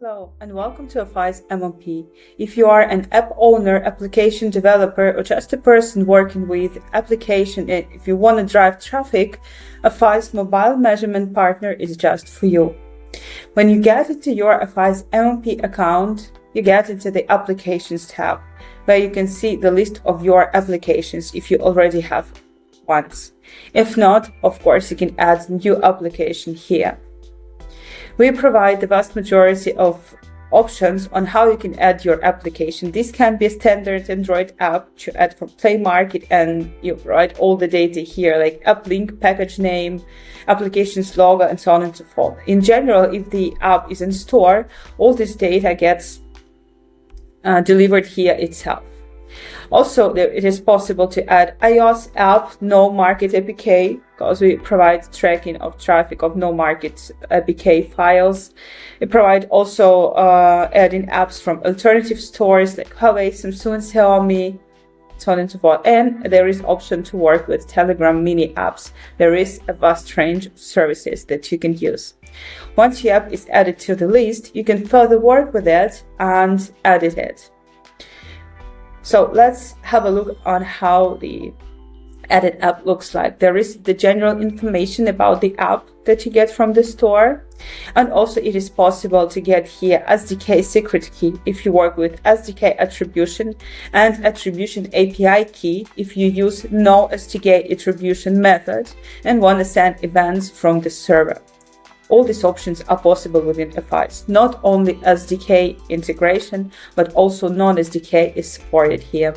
Hello and welcome to Affise MMP. If you are an app owner, application developer, or just a person working with application, and if you want to drive traffic, Affise Mobile Measurement Partner is just for you. When you get into your Affise MMP account, you get into the Applications tab, where you can see the list of your applications if you already have ones. If not, of course, you can add new application here. We provide the vast majority of options on how you can add your application. This can be a standard Android app to add from Play Market, and you write all the data here, like app link, package name, application's logo, and so on and so forth. In general, if the app is in store, all this data gets delivered here itself. Also, it is possible to add iOS app, no market APK, because we provide tracking of traffic of no market APK files. We provide also adding apps from alternative stores like Huawei, Samsung, Xiaomi, so on and so forth. And there is option to work with Telegram mini apps. There is a vast range of services that you can use. Once your app is added to the list, you can further work with it and edit it. So let's have a look on how the added app looks like. There is the general information about the app that you get from the store. And also it is possible to get here SDK secret key if you work with SDK attribution, and attribution API key if you use no SDK attribution method and want to send events from the server. All these options are possible within Affise. Not only SDK integration, but also non-SDK is supported here.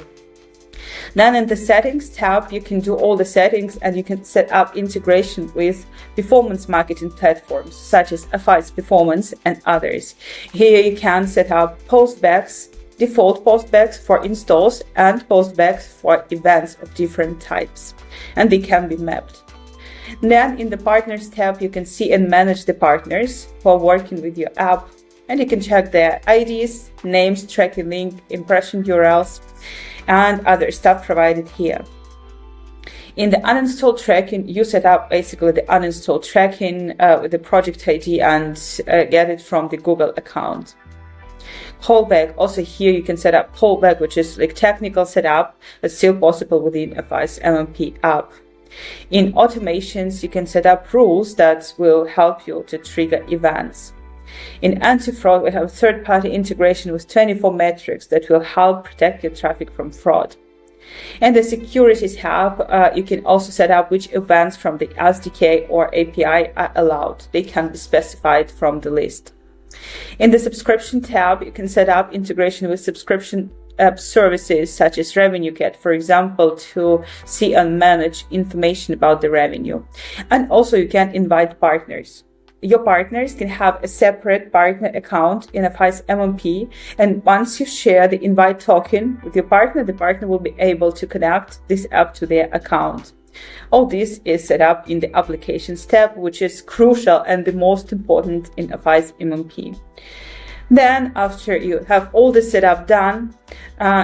Then in the settings tab, you can do all the settings and you can set up integration with performance marketing platforms such as Affise Performance and others. Here you can set up postbacks, default postbacks for installs and postbacks for events of different types, and they can be mapped. Then in the Partners tab, you can see and manage the partners who are working with your app, and you can check their IDs, names, tracking link, impression URLs, and other stuff provided here. In the uninstall tracking, you set up basically the uninstall tracking with the project ID and get it from the Google account. Callback, also here you can set up callback, which is like technical setup, but still possible within Affise MMP app. In automations, you can set up rules that will help you to trigger events. In anti-fraud, we have third-party integration with 24 metrics that will help protect your traffic from fraud. In the security tab, you can also set up which events from the SDK or API are allowed. They can be specified from the list. In the subscription tab, you can set up integration with subscription app services such as RevenueCat, for example, to see and manage information about the revenue. And also you can invite partners. Your partners can have a separate partner account in Affise MMP, and once you share the invite token with your partner, the partner will be able to connect this app to their account. All this is set up in the Applications tab, which is crucial and the most important in Affise MMP. Then, after you have all the setup done,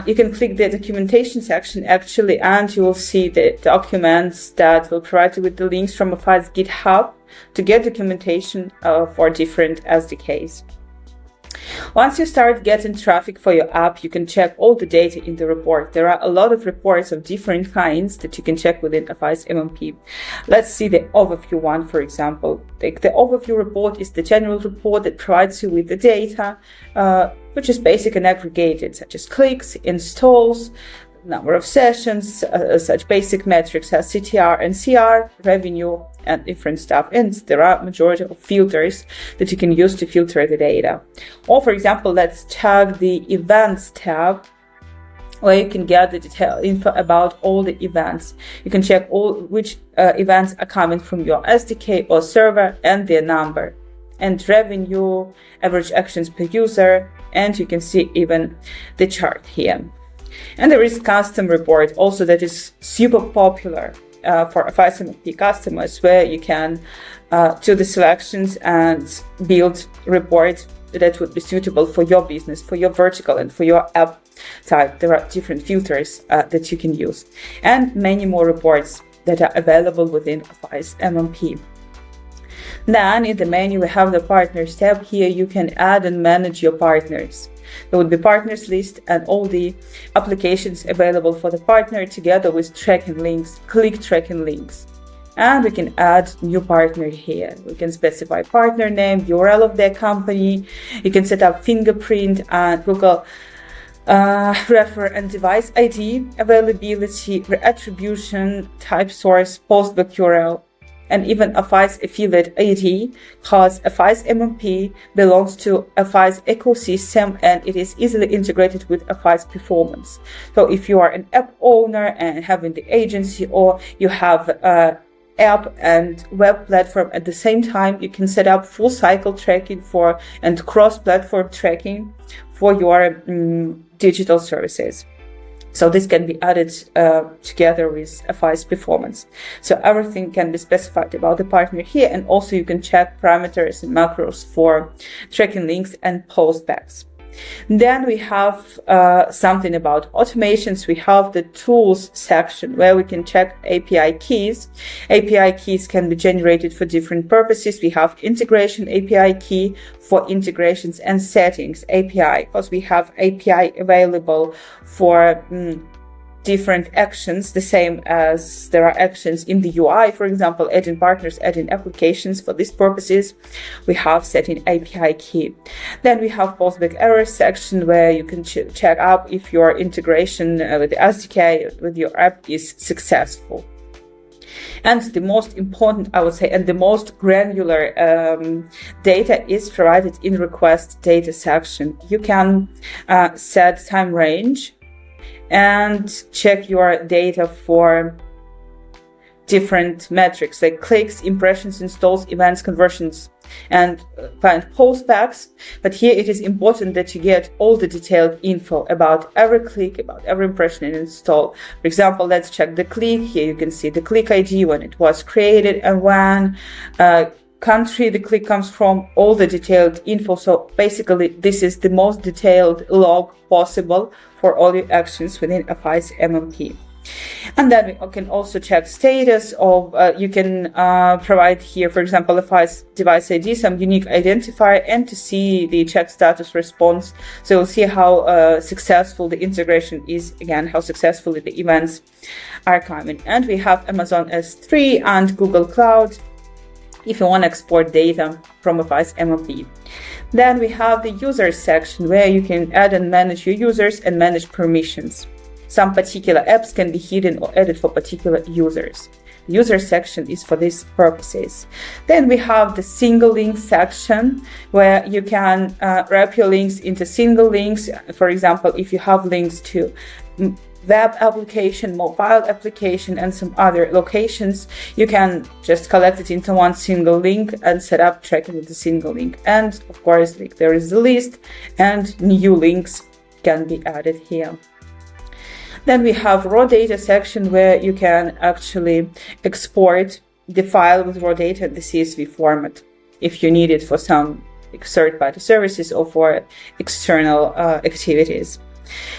you can click the documentation section actually, and you will see the documents that will provide you with the links from Affise GitHub to get documentation for different SDKs. Once you start getting traffic for your app, you can check all the data in the report. There are a lot of reports of different kinds that you can check within Affise MMP. Let's see the overview one, for example. Like the overview report is the general report that provides you with the data, which is basic and aggregated, such as clicks, installs, number of sessions, such basic metrics as CTR and CR, revenue, and different stuff. And there are majority of filters that you can use to filter the data. Or for example, let's check the Events tab, where you can get the detailed info about all the events. You can check which events are coming from your SDK or server and their number, and revenue, average actions per user, and you can see even the chart here. And there is custom report also that is super popular for Affise MMP customers, where you can do the selections and build reports that would be suitable for your business, for your vertical, and for your app type. There are different filters that you can use, and many more reports that are available within Affise MMP. Then in the menu, we have the Partners tab. Here you can add and manage your partners. There would be partners list and all the applications available for the partner together with tracking links, click tracking links. And we can add new partner here. We can specify partner name, URL of their company. You can set up fingerprint and Google refer and device ID, availability, attribution, type source, postback URL, and even Affise affiliate ID, because Affise MMP belongs to Affise ecosystem and it is easily integrated with Affise performance. So if you are an app owner and having the agency, or you have app and web platform at the same time, you can set up full cycle tracking and cross-platform tracking for your digital services. So this can be added together with Affise performance. So everything can be specified about the partner here, and also you can check parameters and macros for tracking links and postbacks. Then we have something about automations. We have the tools section where we can check API keys. API keys can be generated for different purposes. We have integration API key for integrations and settings API, because we have API available for different actions, the same as there are actions in the UI, for example, adding partners, adding applications. For these purposes, we have setting API key. Then we have postback error section where you can check up if your integration with the SDK with your app is successful. And the most important, I would say, and the most granular data is provided in request data section. You can set time range and check your data for different metrics like clicks, impressions, installs, events, conversions, and postbacks. But here it is important that you get all the detailed info about every click, about every impression and install. For example, let's check the click. Here you can see the click ID, when it was created and when, country the click comes from, all the detailed info. So basically this is the most detailed log possible for all your actions within Affise MMP. And then we can also check status of, you can provide here, for example, Affise device ID, some unique identifier, and to see the check status response. So you'll see how successful the integration is, again, how successfully the events are coming. And we have Amazon S3 and Google Cloud if you want to export data from Affise MMP. Then we have the users section where you can add and manage your users and manage permissions. Some particular apps can be hidden or added for particular users. The user section is for these purposes. Then we have the single link section where you can wrap your links into single links. For example, if you have links to web application, mobile application, and some other locations, you can just collect it into one single link and set up tracking with the single link. And of course, there is the list and new links can be added here. Then we have raw data section where you can actually export the file with raw data in the CSV format if you need it for some third-party services or for external activities.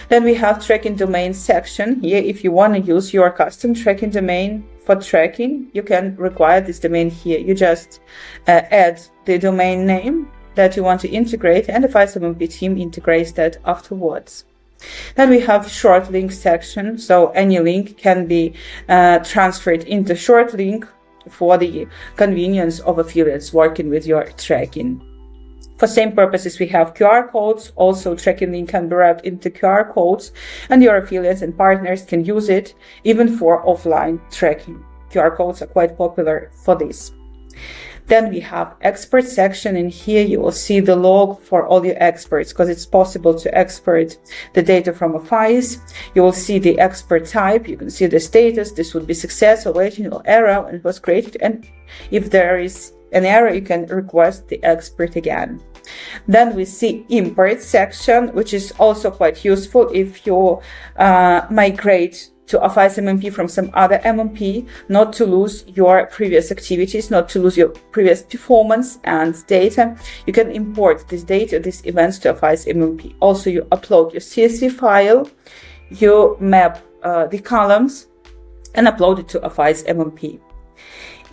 Then we have tracking domain section. Here, if you want to use your custom tracking domain for tracking, you can require this domain here. You just add the domain name that you want to integrate, and the Affise MMP team integrates that afterwards. Then we have short link section. So any link can be transferred into short link for the convenience of affiliates working with your tracking. For same purposes, we have QR codes. Also, tracking link can be wrapped into QR codes, and your affiliates and partners can use it even for offline tracking. QR codes are quite popular for this. Then we have export section, and here you will see the log for all your exports, because it's possible to export the data from Affise. You will see the export type. You can see the status. This would be success, awaiting, or error when it was created. And if there is an error, you can request the export again. Then we see import section, which is also quite useful if you migrate to Affise MMP from some other MMP, not to lose your previous activities, not to lose your previous performance and data. You can import this data, these events to Affise MMP. Also, you upload your CSV file, you map the columns and upload it to Affise MMP.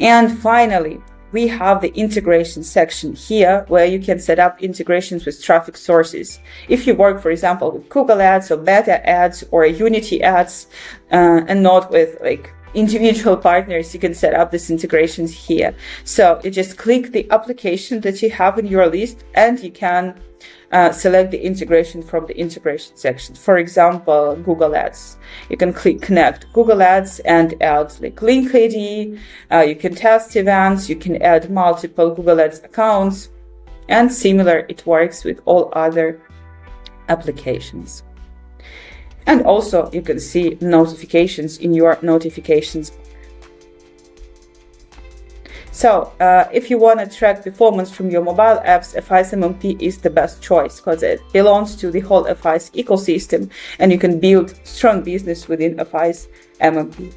And finally, we have the integration section here where you can set up integrations with traffic sources. If you work, for example, with Google Ads or Meta Ads or Unity Ads, and not with like individual partners, you can set up these integrations here. So you just click the application that you have in your list and you can select the integration from the integration section. For example, Google Ads. You can click connect Google Ads and add like link ID. You can test events. You can add multiple Google Ads accounts, and similar, it works with all other applications. And also you can see notifications in your notifications. So if you want to track performance from your mobile apps, Affise MMP is the best choice because it belongs to the whole Affise ecosystem and you can build strong business within Affise MMP.